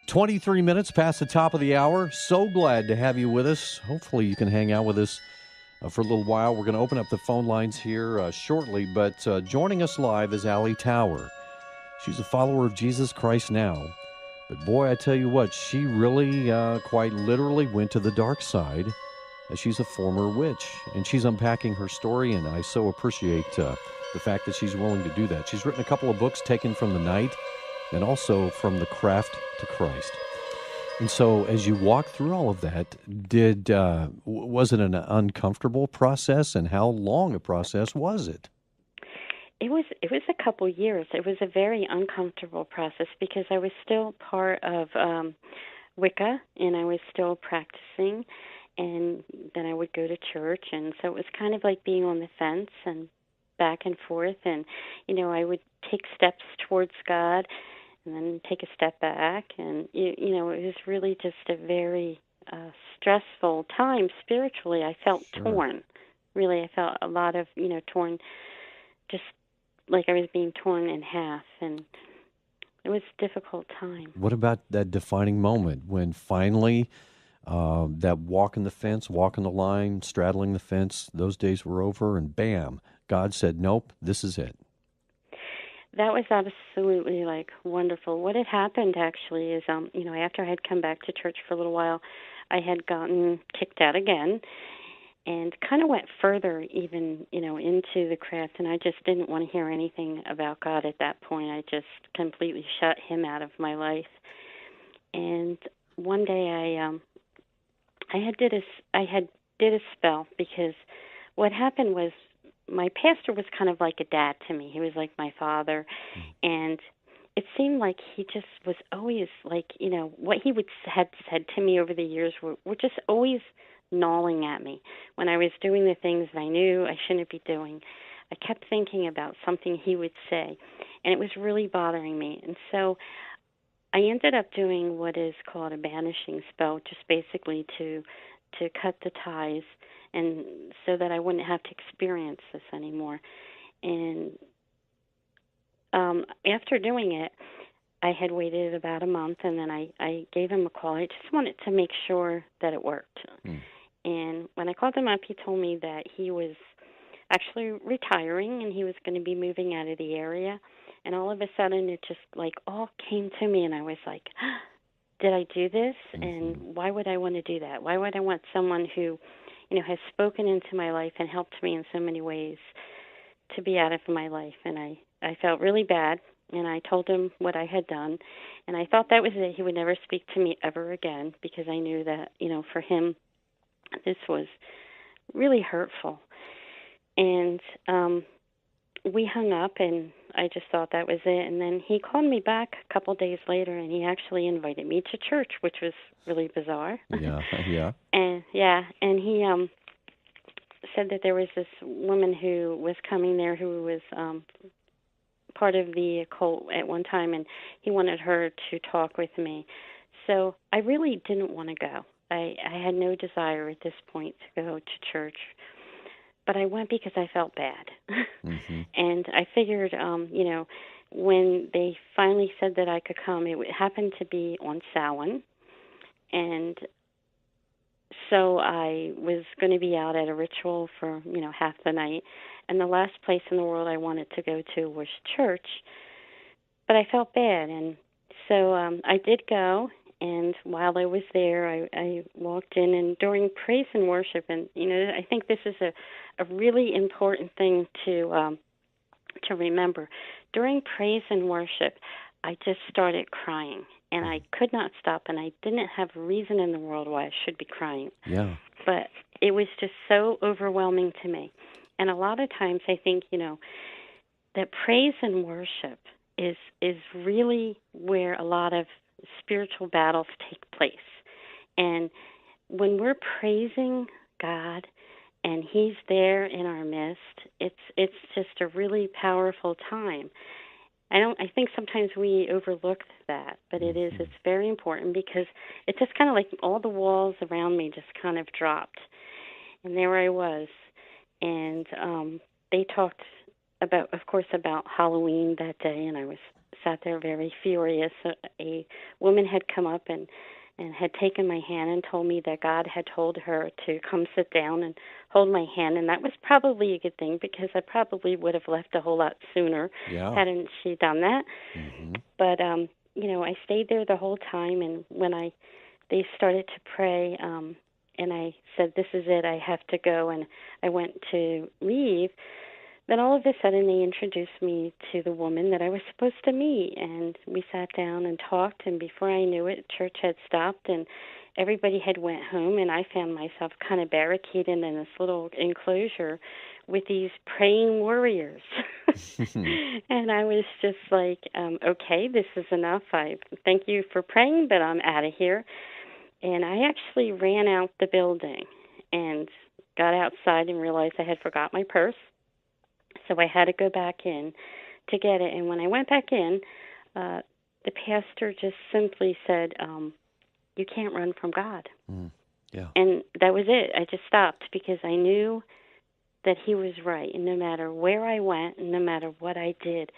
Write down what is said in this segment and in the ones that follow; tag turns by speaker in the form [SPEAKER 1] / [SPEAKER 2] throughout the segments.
[SPEAKER 1] 23 minutes past the top of the hour. So glad to have you with us. Hopefully, you can hang out with us for a little while. We're going to open up the phone lines here shortly, but joining us live is Allie Tower. She's a follower of Jesus Christ now. But boy, I tell you what, she really quite literally went to the dark side. She's a former witch, and she's unpacking her story, and I so appreciate the fact that she's willing to do that. She's written a couple of books, Taken from the Night, and also From the Craft to Christ. And so as you walk through all of that, was it an uncomfortable process, and how long a process was it?
[SPEAKER 2] It was a couple years. It was a very uncomfortable process because I was still part of Wicca, and I was still practicing, and then I would go to church, and so it was kind of like being on the fence and back and forth, and I would take steps towards God and then take a step back, and it was really just a very stressful time spiritually. I felt torn. Really, I felt a lot of torn, just like I was being torn in half, and it was a difficult time.
[SPEAKER 1] What about that defining moment when finally that walking the fence, walking the line, straddling the fence, those days were over, and bam, God said, nope, this is it?
[SPEAKER 2] That was absolutely wonderful. What had happened actually is, after I had come back to church for a little while, I had gotten kicked out again, and kind of went further even, into the craft, and I just didn't want to hear anything about God at that point. I just completely shut him out of my life. And one day I had did a spell, because what happened was my pastor was kind of like a dad to me. He was like my father, and it seemed like he just was always what he had said to me over the years were just always gnawing at me when I was doing the things that I knew I shouldn't be doing. I kept thinking about something he would say, and it was really bothering me. And so I ended up doing what is called a banishing spell, just basically to cut the ties, and so that I wouldn't have to experience this anymore. And after doing it, I had waited about a month, and then I gave him a call. I just wanted to make sure that it worked. And when I called him up, he told me that he was actually retiring, and he was going to be moving out of the area. And all of a sudden, it just all came to me, and I was like, did I do this? And why would I want to do that? Why would I want someone who, has spoken into my life and helped me in so many ways to be out of my life? And I felt really bad, and I told him what I had done, and I thought that was it. He would never speak to me ever again, because I knew that, for him, this was really hurtful. And we hung up, and I just thought that was it. And then he called me back a couple days later, and he actually invited me to church, which was really bizarre.
[SPEAKER 1] Yeah.
[SPEAKER 2] And he said that there was this woman who was coming there who was part of the occult at one time, and he wanted her to talk with me. So I really didn't want to go. I had no desire at this point to go to church. But I went because I felt bad. And I figured, when they finally said that I could come, it happened to be on Samhain. And so I was going to be out at a ritual for, half the night. And the last place in the world I wanted to go to was church. But I felt bad. And so I did go. And while I was there, I walked in, and during praise and worship, and I think this is a really important thing to remember. During praise and worship, I just started crying, and I could not stop, and I didn't have a reason in the world why I should be crying.
[SPEAKER 1] Yeah.
[SPEAKER 2] But it was just so overwhelming to me. And a lot of times I think, that praise and worship is really where a lot of spiritual battles take place. And when we're praising God and he's there in our midst, it's just a really powerful time. I think sometimes we overlook that, but it's very important, because it just kind of like all the walls around me just kind of dropped. And there I was. And they talked about, of course, about Halloween that day, and I was sat there very furious. A woman had come up and had taken my hand and told me that God had told her to come sit down and hold my hand, and that was probably a good thing because I probably would have left a whole lot sooner hadn't she done that.
[SPEAKER 1] Mm-hmm.
[SPEAKER 2] But I stayed there the whole time, and when they started to pray, and I said, "This is it. I have to go," and I went to leave. Then all of a sudden they introduced me to the woman that I was supposed to meet, and we sat down and talked, and before I knew it, church had stopped and everybody had went home, and I found myself kind of barricaded in this little enclosure with these praying warriors. And I was just like, okay, this is enough. I thank you for praying, but I'm out of here. And I actually ran out the building and got outside and realized I had forgot my purse. So I had to go back in to get it. And when I went back in, the pastor just simply said, you can't run from God.
[SPEAKER 1] Yeah.
[SPEAKER 2] And that was it. I just stopped because I knew that he was right. And no matter where I went and no matter what I did,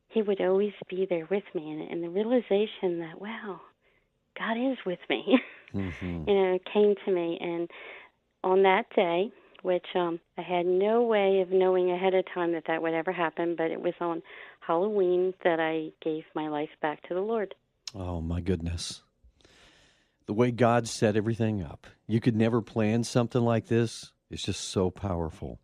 [SPEAKER 2] he would always be there with me. And the realization that, wow, God is with me, it came to me. And on that day, which I had no way of knowing ahead of time that would ever happen, but it was on Halloween that I gave my life back to the Lord.
[SPEAKER 1] Oh, my goodness. The way God set everything up. You could never plan something like this. It's just so powerful.